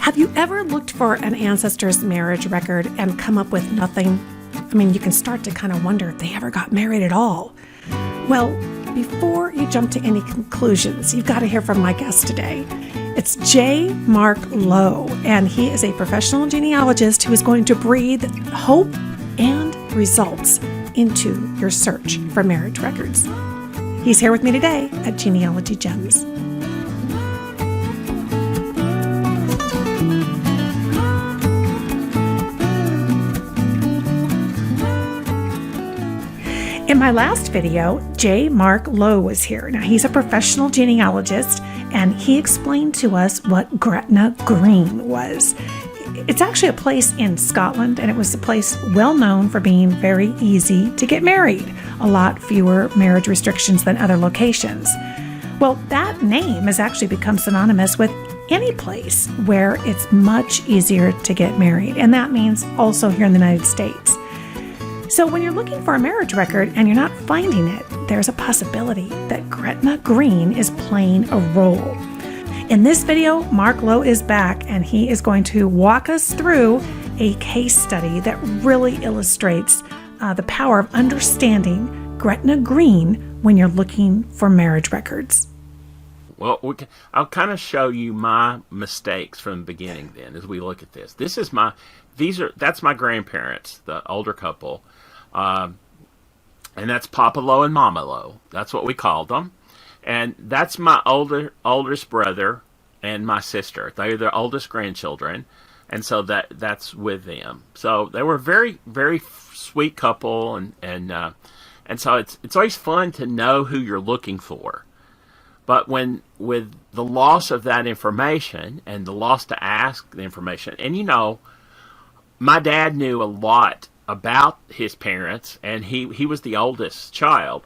Have you ever looked for an ancestor's marriage record and come up with nothing? I mean, you can start to kind of wonder if they ever got married at all. Well, before you jump to any conclusions, you've got to hear from my guest today. It's J. Mark Lowe, and he is a professional genealogist who is going to breathe hope and results into your search for marriage records. He's here with me today at Genealogy Gems. In my last video, J. Mark Lowe was here. Now, he's a professional genealogist, and he explained to us what Gretna Green was. It's actually a place in Scotland, and it was a place well known for being very easy to get married. A lot fewer marriage restrictions than other locations. Well, that name has actually become synonymous with any place where it's much easier to get married, and that means also here in the United States. So when you're looking for a marriage record and you're not finding it, there's a possibility that Gretna Green is playing a role. In this video, Mark Lowe is back, and he is going to walk us through a case study that really illustrates the power of understanding Gretna Green when you're looking for marriage records. Well, I'll kind of show you my mistakes from the beginning then as we look at this. That's my grandparents, the older couple. And that's Papa Lowe and Mama Lowe. That's what we called them. And that's my oldest brother and my sister. They're the oldest grandchildren. And so that's with them. So they were very, very sweet couple. And so it's always fun to know who you're looking for. But with the loss of that information and the loss to ask the information, and my dad knew a lot about his parents, and he was the oldest child.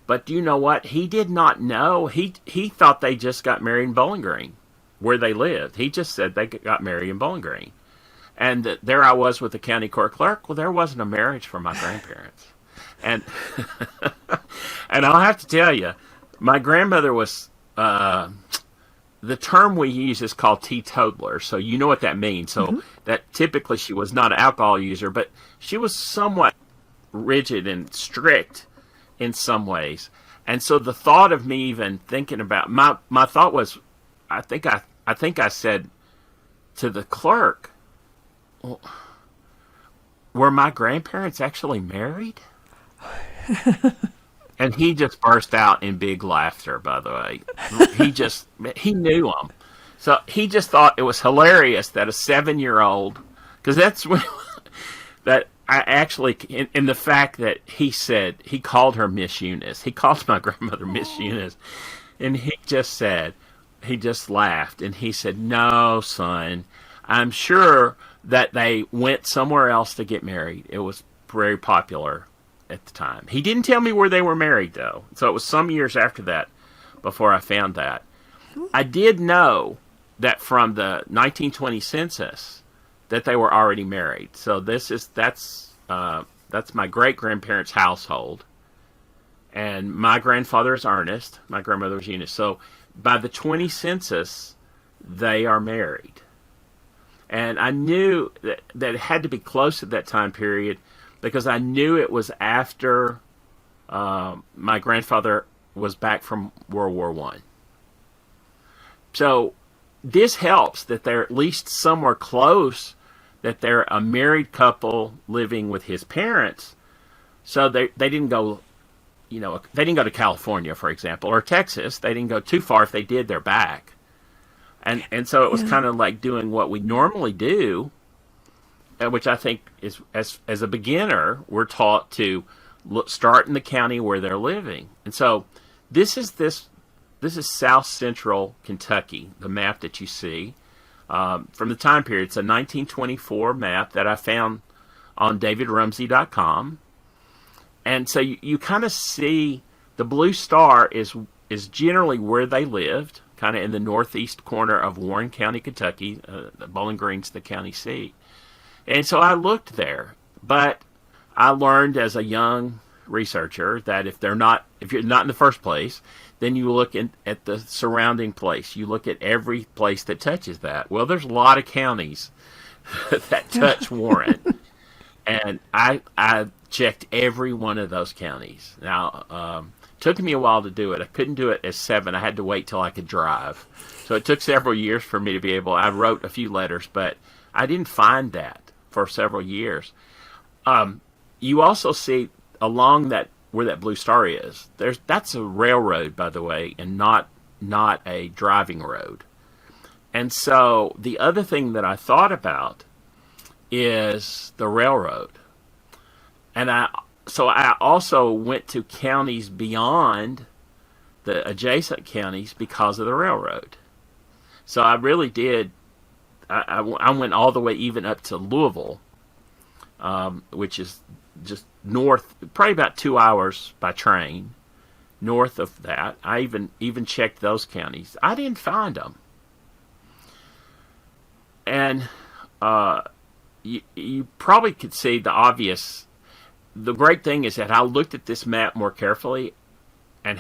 But do you know what? He did not know. He thought they just got married in Bowling Green, where they lived. He just said they got married in Bowling Green. And there I was with the county court clerk. Well, there wasn't a marriage for my grandparents. And and I'll have to tell you, my grandmother was... the term we use is called teetotaler, so you know what that means. So that typically she was not an alcohol user, but she was somewhat rigid and strict in some ways. And so the thought of me even thinking about my thought was, I think I said to the clerk, well, were my grandparents actually married? And he just burst out in big laughter, by the way. He knew them. So he just thought it was hilarious that a 7-year-old, because that's when, that I actually, in the fact that he called her Miss Eunice. He called my grandmother Miss Eunice. And he just laughed. And he said, no, son, I'm sure that they went somewhere else to get married. It was very popular at the time. He didn't tell me where they were married, though. So it was some years after that before I found that. I did know that from the 1920 census that they were already married. So that's my great-grandparents' household. And my grandfather is Ernest. My grandmother was Eunice. So by the 20 census, they are married. And I knew that it had to be close to that time period, because I knew it was after my grandfather was back from World War I. So this helps that they're at least somewhere close, that they're a married couple living with his parents. So they didn't go, they didn't go to California, for example, or Texas. They didn't go too far. If they did, they're back. And so it was kind of like doing what we normally do, which I think is, as a beginner, we're taught to start in the county where they're living. And so this is South Central Kentucky, the map that you see from the time period. It's a 1924 map that I found on davidrumsey.com. And so you kind of see the blue star is generally where they lived, kind of in the northeast corner of Warren County, Kentucky. Bowling Green's the county seat. And so I looked there, but I learned as a young researcher that if you're not in the first place, then you look at the surrounding place. You look at every place that touches that. Well, there's a lot of counties that touch Warren. And I checked every one of those counties. Now, took me a while to do it. I couldn't do it at 7. I had to wait till I could drive. So it took several years for me to be able. I wrote a few letters, but I didn't find that for several years. You also see along that where that blue star is. That's a railroad, by the way, and not a driving road. And so the other thing that I thought about is the railroad. And I also went to counties beyond the adjacent counties because of the railroad. So I really did. I went all the way even up to Louisville, which is just north, probably about 2 hours by train north of that. I even checked those counties. I didn't find them. And you probably could see the obvious. The great thing is that I looked at this map more carefully and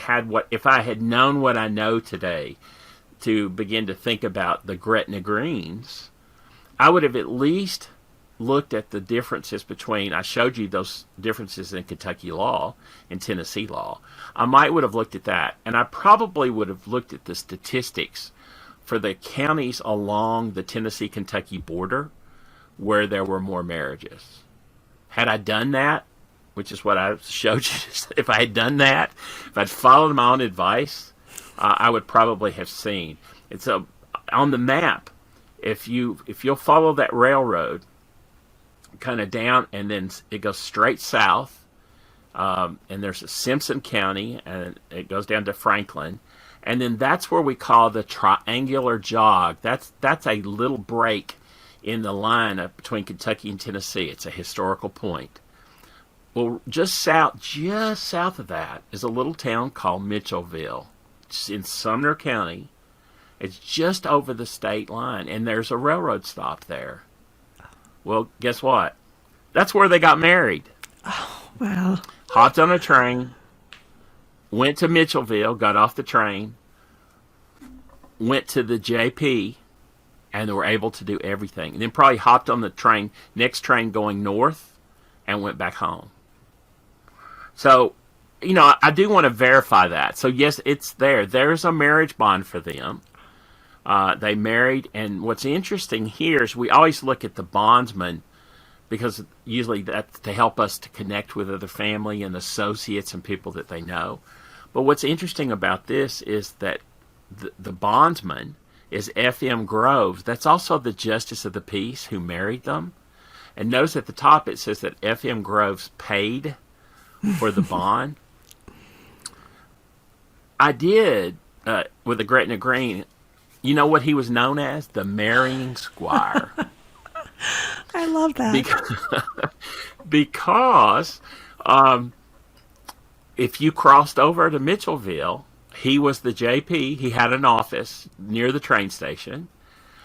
if I had known what I know today to begin to think about the Gretna Greens, I would have at least looked at the differences between, I showed you those differences in Kentucky law and Tennessee law. I might would have looked at that, and I probably would have looked at the statistics for the counties along the Tennessee-Kentucky border where there were more marriages. Had I done that, which is what I showed you, if I had done that, if I'd followed my own advice, I would probably have seen. It's on the map. If you'll follow that railroad, kind of down, and then it goes straight south, and there's a Simpson County, and it goes down to Franklin, and then that's where we call the triangular jog. That's a little break in the line between Kentucky and Tennessee. It's a historical point. Well, just south of that is a little town called Mitchellville. It's in Sumner County. It's just over the state line, and there's a railroad stop there. Well, guess what? That's where they got married. Oh, wow. Hopped on a train, went to Mitchellville, got off the train, went to the JP, and they were able to do everything. And then probably hopped on the next train going north, and went back home. So, I do want to verify that. So, yes, it's there. There's a marriage bond for them. They married, and what's interesting here is we always look at the bondsman because usually that's to help us to connect with other family and associates and people that they know. But what's interesting about this is that the bondsman is F.M. Groves. That's also the justice of the peace who married them. And notice at the top it says that F.M. Groves paid for the bond. I did, with the Gretna Green, you know what he was known as? The marrying squire. I love that. Because if you crossed over to Mitchellville, he was the JP. He had an office near the train station.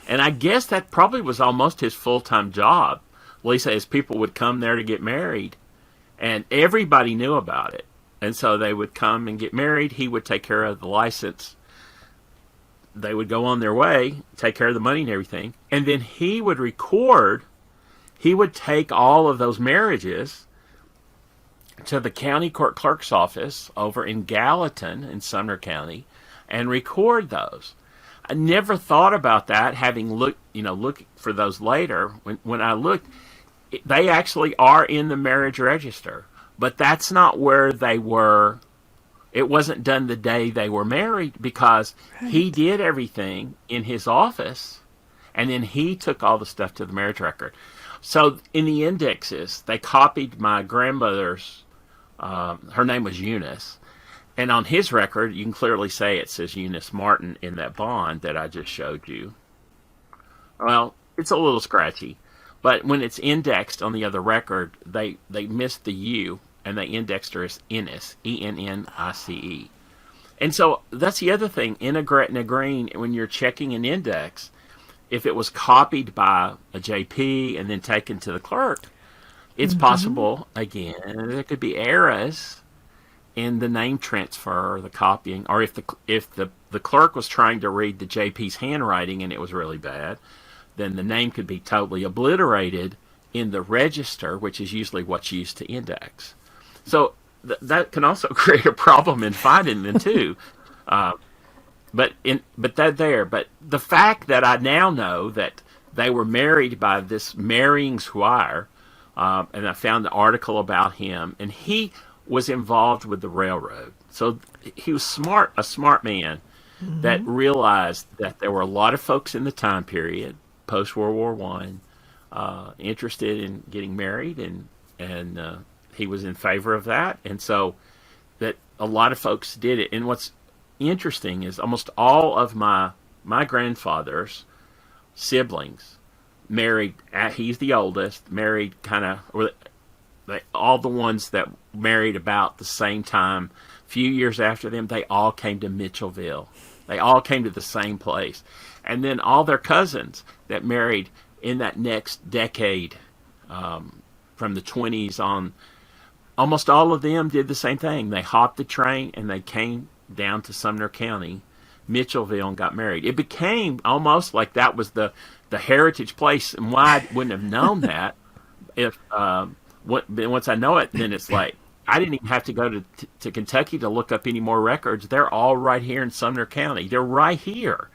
And I guess that probably was almost his full-time job. Lisa, as people would come there to get married. And everybody knew about it. And so they would come and get married. He would take care of the license. They would go on their way, take care of the money and everything. And then he would record. He would take all of those marriages to the county court clerk's office over in Gallatin in Sumner County and record those. I never thought about that, having looked for those later. When I looked, they actually are in the marriage register, but that's not where they were. It wasn't done the day they were married because he did everything in his office, and then he took all the stuff to the marriage record. So in the indexes, they copied my grandmother's, her name was Eunice, and on his record, you can clearly say it says Eunice Martin in that bond that I just showed you. Well, it's a little scratchy. But when it's indexed on the other record, they missed the U, and they indexed her as Ennice, E-N-N-I-C-E. And so that's the other thing. In a Gretna Green, when you're checking an index, if it was copied by a JP and then taken to the clerk, it's possible, again, there could be errors in the name transfer or the copying, or if the clerk was trying to read the JP's handwriting and it was really bad, then the name could be totally obliterated in the register, which is usually what's used to index. So that can also create a problem in finding them too. But the fact that I now know that they were married by this marrying squire, and I found an article about him, and he was involved with the railroad. So he was a smart man that realized that there were a lot of folks in the time period, post World War I, interested in getting married, and he was in favor of that, and so that a lot of folks did it. And what's interesting is almost all of my grandfather's siblings married. He's the oldest, married all the ones that married about the same time, few years after them, they all came to Mitchellville. They all came to the same place. And then all their cousins that married in that next decade, from the 20s on, almost all of them did the same thing. They hopped the train and they came down to Sumner County, Mitchellville, and got married. It became almost like that was the heritage place. And why I wouldn't have known that if once I know it, then it's like I didn't even have to go to Kentucky to look up any more records. They're all right here in Sumner County. They're right here.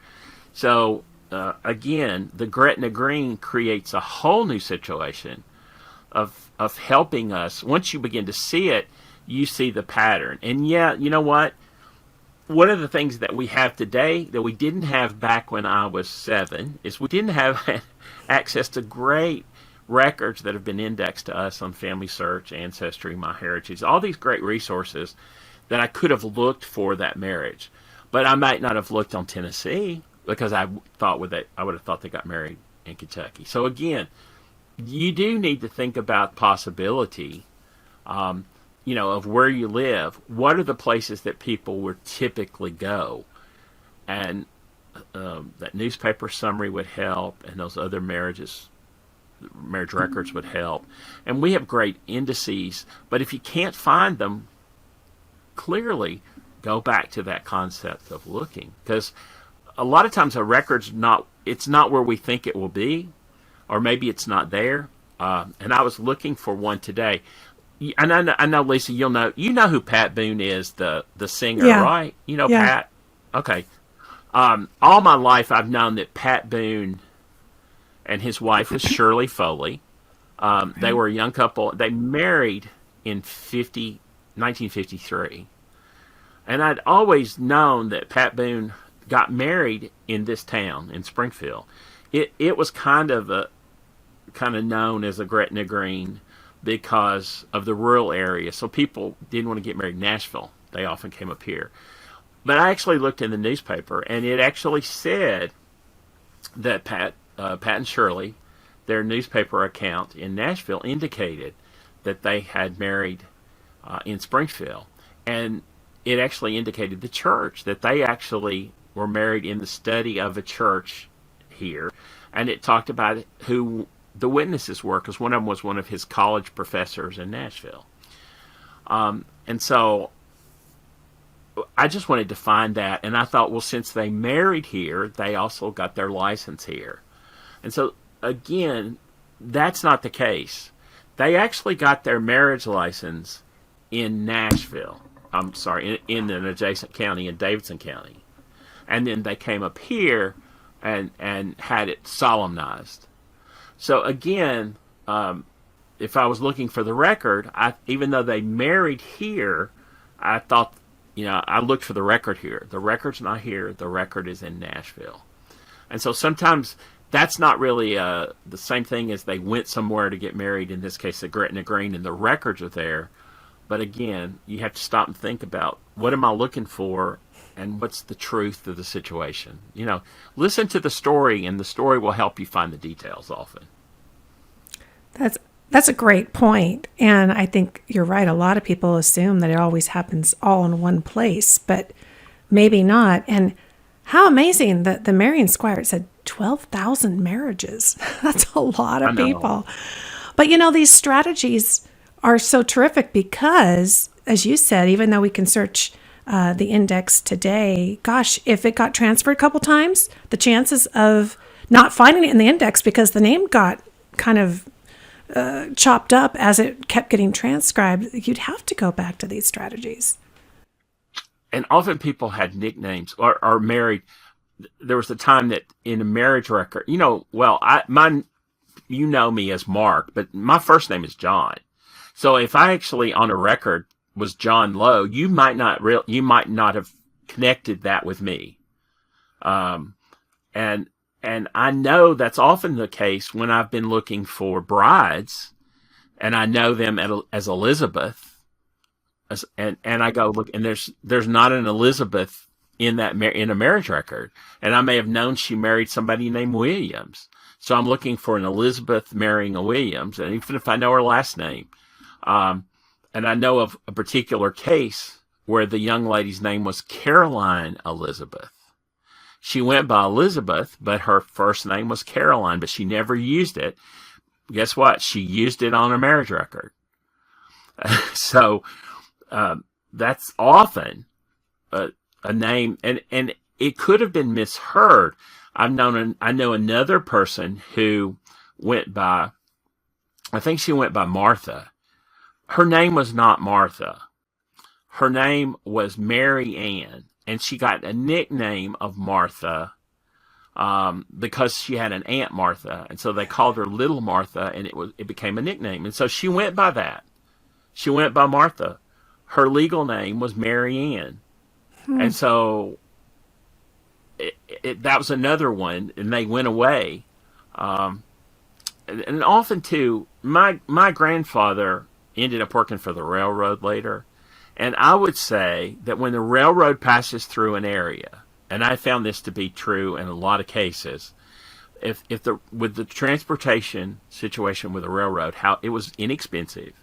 So again, the Gretna Green creates a whole new situation of helping us. Once you begin to see it, you see the pattern. And yeah, you know what? One of the things that we have today that we didn't have back when I was 7 is we didn't have access to great records that have been indexed to us on Family Search, Ancestry, MyHeritage, all these great resources that I could have looked for that marriage. But I might not have looked on Tennessee because I would have thought they got married in Kentucky. So again, you do need to think about possibility, of where you live. What are the places that people would typically go? And that newspaper summary would help, and those other marriage records would help. And we have great indices, but if you can't find them, clearly go back to that concept of looking. Because a lot of times a record's not where we think it will be, or maybe it's not there. And I was looking for one today. And I know, Lisa, you know who Pat Boone is, the singer, yeah. right? You know Pat? Okay. All my life I've known that Pat Boone and his wife was Shirley Foley. They were a young couple. They married in 1953. And I'd always known that Pat Boone got married in this town, in Springfield. It was kind of known as a Gretna Green because of the rural area. So people didn't want to get married in Nashville. They often came up here. But I actually looked in the newspaper, and it actually said that Pat and Shirley, their newspaper account in Nashville, indicated that they had married in Springfield. And it actually indicated the church, that they actually were married in the study of a church here. And it talked about who the witnesses were, because one of them was one of his college professors in Nashville. And so I just wanted to find that, and I thought, well, since they married here, they also got their license here. And so, again, that's not the case. They actually got their marriage license in Nashville. I'm sorry, in an adjacent county, in Davidson County. And then they came up here and had it solemnized. So again, if I was looking for the record, even though they married here, I thought, I looked for the record here. The record's not here. The record is in Nashville. And so sometimes that's not really the same thing as they went somewhere to get married, in this case, at Gretna Green, and the records are there. But again, you have to stop and think about, what am I looking for, and what's the truth of the situation? Listen to the story, and the story will help you find the details often. That's a great point. And I think you're right. A lot of people assume that it always happens all in one place, but maybe not. And how amazing that the Marion Squire said 12,000 marriages. That's a lot of people. But these strategies are so terrific because, as you said, even though we can search the index today, gosh, if it got transferred a couple times, the chances of not finding it in the index because the name got kind of chopped up as it kept getting transcribed, you'd have to go back to these strategies. And often people had nicknames or are married. There was a time that in a marriage record, you know me as Mark, but my first name is John. So if I actually on a record was John Lowe, you might not have connected that with me. And I know that's often the case when I've been looking for brides, and I know them as Elizabeth, and I go look, and there's not an Elizabeth in a marriage record, and I may have known she married somebody named Williams, so I'm looking for an Elizabeth marrying a Williams, and even if I know her last name, and I know of a particular case where the young lady's name was Caroline Elizabeth. She went by Elizabeth, but her first name was Caroline, but she never used it. Guess what? She used it on her marriage record. So that's often a name, and it could have been misheard. I know another person who went by, I think she went by Martha. Her name was not Martha. Her name was Mary Ann. And she got a nickname of Martha because she had an Aunt Martha, and so they called her Little Martha, and it became a nickname. And so she went by that. She went by Martha. Her legal name was Mary Ann, and so that was another one, and they went away. And often too, my grandfather ended up working for the railroad later. And I would say that when the railroad passes through an area, and I found this to be true in a lot of cases, with the transportation situation with the railroad, how it was inexpensive,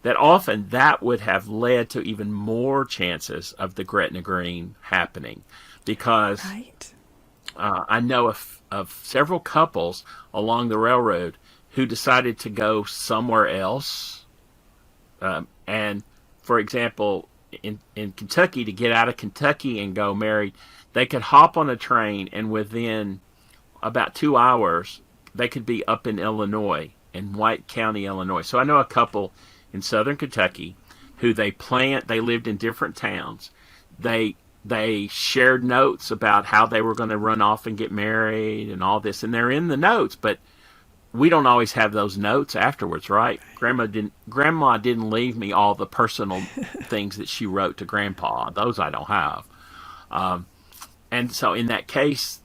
that often that would have led to even more chances of the Gretna Green happening, because Right. I know of several couples along the railroad who decided to go somewhere else, and for example, in Kentucky, to get out of Kentucky and go married, they could hop on a train, and within about 2 hours, they could be up in Illinois, in White County, Illinois. So I know a couple in southern Kentucky who they lived in different towns. They shared notes about how they were going to run off and get married and all this, and they're in the notes, but we don't always have those notes afterwards, right? Grandma didn't leave me all the personal things that she wrote to Grandpa. Those I don't have. And so in that case,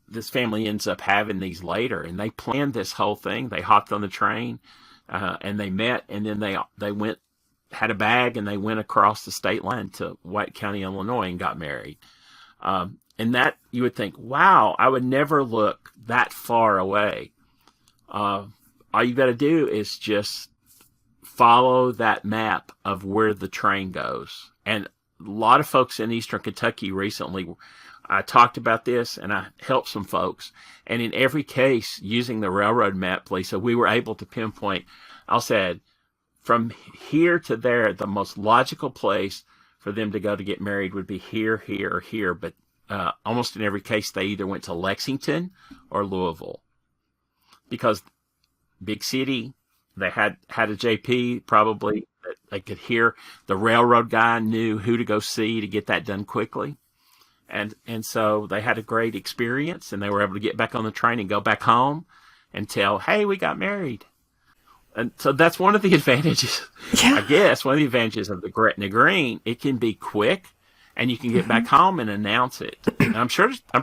this family ends up having these later, and they planned this whole thing. They hopped on the train, and they met, and then they went, had a bag, and they went across the state line to White County, Illinois, and got married. And that, you would think, wow, I would never look that far away. All you got to do is just follow that map of where the train goes. And a lot of folks in Eastern Kentucky recently, I talked about this and I helped some folks. And in every case, using the railroad map, Lisa, we were able to pinpoint, I said, from here to there, the most logical place for them to go to get married would be here, here, or here. But almost in every case, they either went to Lexington or Louisville. Because big city, they had a JP probably that they could hear. The railroad guy knew who to go see to get that done quickly. And so they had a great experience, and they were able to get back on the train and go back home and tell, hey, we got married. And so that's one of the advantages, I guess, one of the advantages of the Gretna Green. It can be quick, and you can get back home and announce it. And I'm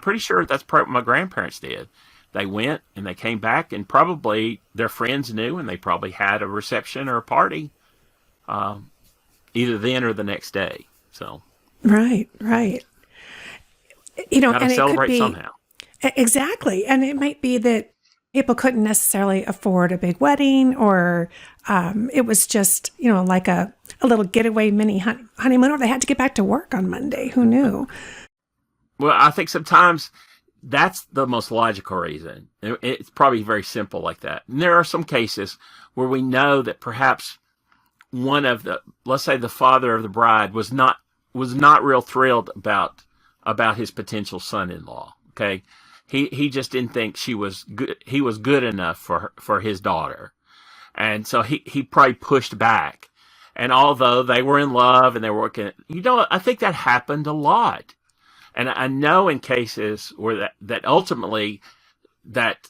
pretty sure that's what my grandparents did. They went and they came back, and probably their friends knew, and they probably had a reception or a party, either then or the next day. So Right. You know, gotta and it celebrate could be somehow. Exactly, and it might be that people couldn't necessarily afford a big wedding, or it was just, you know, like a little getaway mini honeymoon, or they had to get back to work on Monday. Who knew? Well, I think sometimes that's the most logical reason. It's probably very simple like that. And there are some cases where we know that perhaps one of the, let's say the father of the bride was not real thrilled about his potential son-in-law. Okay. He just didn't think he was good enough for his daughter. And so he probably pushed back. And although they were in love and they were working, I think that happened a lot. And I know in cases where that ultimately that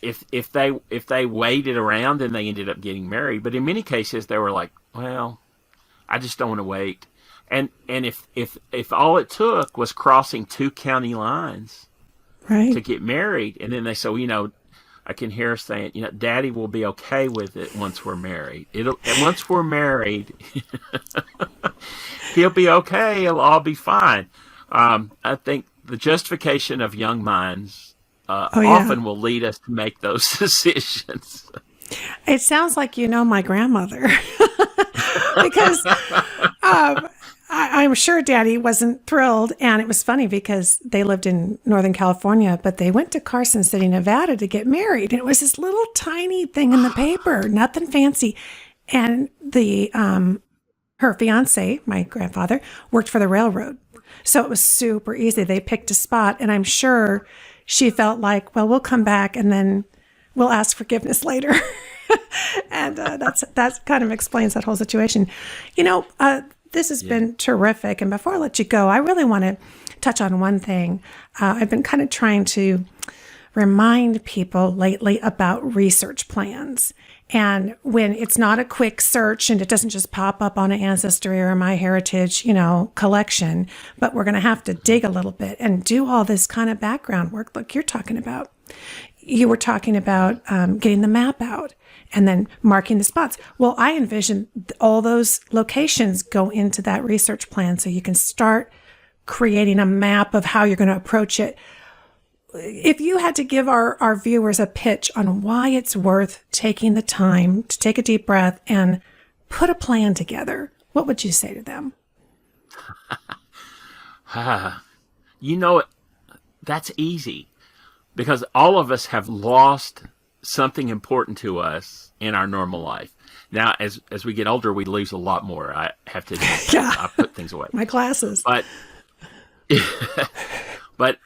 if they waited around, then they ended up getting married. But in many cases they were like, well, I just don't want to wait. And if all it took was crossing 2 county lines Right. to get married, and then they say, well, I can hear her saying, Daddy will be okay with it once we're married. And once we're married, he'll be okay. It'll all be fine. I think the justification of young minds often will lead us to make those decisions. It sounds like my grandmother. Because I'm sure Daddy wasn't thrilled. And it was funny because they lived in Northern California, but they went to Carson City, Nevada to get married. And it was this little tiny thing in the paper, nothing fancy. And her fiance, my grandfather, worked for the railroad. So it was super easy. They picked a spot. And I'm sure she felt like, well, we'll come back and then we'll ask forgiveness later. And that kind of explains that whole situation. This has been terrific. And before I let you go, I really want to touch on one thing. I've been kind of trying to remind people lately about research plans. And when it's not a quick search and it doesn't just pop up on an Ancestry or a MyHeritage, collection, but we're going to have to dig a little bit and do all this kind of background work like you're talking about. You were talking about getting the map out and then marking the spots. Well, I envision all those locations go into that research plan so you can start creating a map of how you're going to approach it. If you had to give our viewers a pitch on why it's worth taking the time to take a deep breath and put a plan together, what would you say to them? That's easy because all of us have lost something important to us in our normal life. Now, as we get older, we lose a lot more. I have to admit, Yeah. I put things away. My glasses. But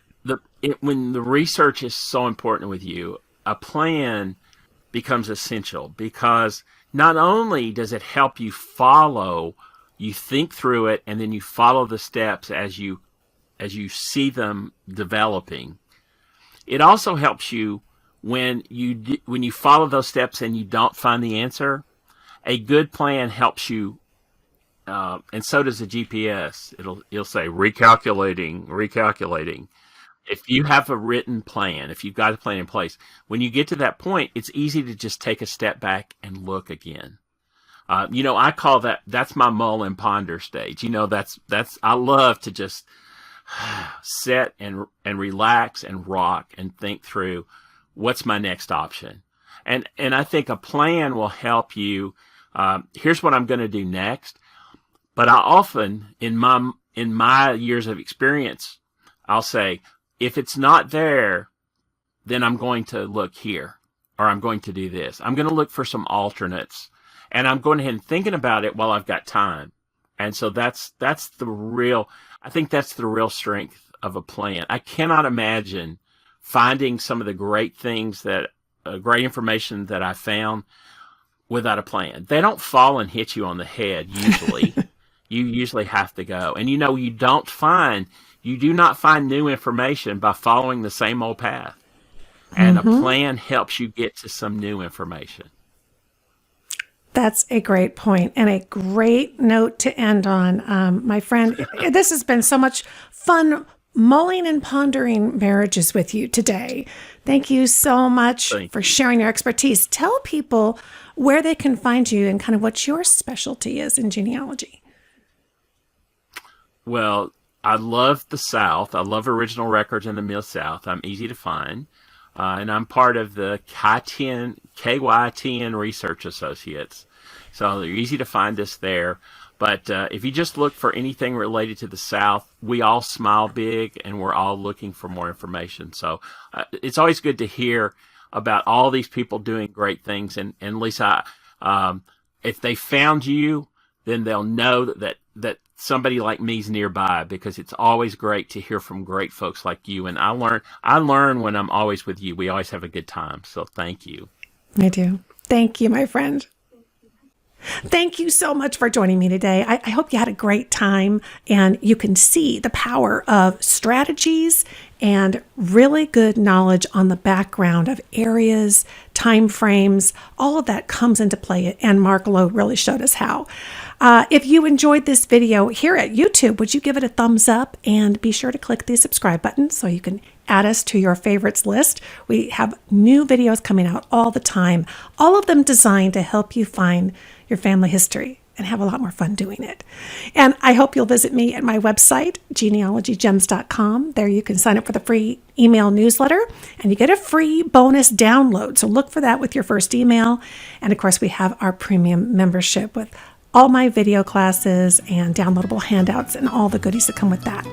when the research is so important with you, a plan becomes essential because not only does it help you think through it, and then you follow the steps as you see them developing. It also helps you when you follow those steps and you don't find the answer. A good plan helps you, and so does the GPS. It'll say recalculating. If you have a written plan, if you've got a plan in place, when you get to that point, it's easy to just take a step back and look again. I call that's my mull and ponder stage. I love to just sit and relax and rock and think through what's my next option. And I think a plan will help you. Here's what I'm going to do next. But I often, in my years of experience, I'll say, if it's not there, then I'm going to look here, or I'm going to do this. I'm going to look for some alternates, and I'm going ahead and thinking about it while I've got time. And so I think that's the real strength of a plan. I cannot imagine finding some of the great things great information that I found without a plan. They don't fall and hit you on the head usually. You usually have to go. And you do not find new information by following the same old path. And a plan helps you get to some new information. That's a great point and a great note to end on. My friend, this has been so much fun mulling and pondering marriages with you today. Thank you so much for sharing your expertise. Tell people where they can find you and kind of what your specialty is in genealogy. Well, I love the South. I love original records in the Mid-South. I'm easy to find. And I'm part of the KYTN Research Associates. So they're easy to find us there. But if you just look for anything related to the South, we all smile big and we're all looking for more information. So it's always good to hear about all these people doing great things. And Lisa, if they found you, then they'll know that somebody like me's nearby, because it's always great to hear from great folks like you. And I learn when I'm always with you. We always have a good time. So thank you. I do. Thank you, my friend. Thank you so much for joining me today. I hope you had a great time and you can see the power of strategies and really good knowledge on the background of areas, time frames, all of that comes into play. And Mark Lowe really showed us how. If you enjoyed this video here at YouTube, would you give it a thumbs up and be sure to click the subscribe button so you can add us to your favorites list. We have new videos coming out all the time, all of them designed to help you find your family history and have a lot more fun doing it. And I hope you'll visit me at my website, genealogygems.com. There you can sign up for the free email newsletter and you get a free bonus download. So look for that with your first email. And of course, we have our premium membership with all my video classes and downloadable handouts and all the goodies that come with that.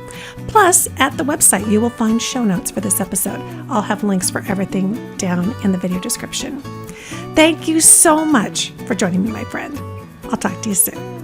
Plus, at the website, you will find show notes for this episode. I'll have links for everything down in the video description. Thank you so much for joining me, my friend. I'll talk to you soon.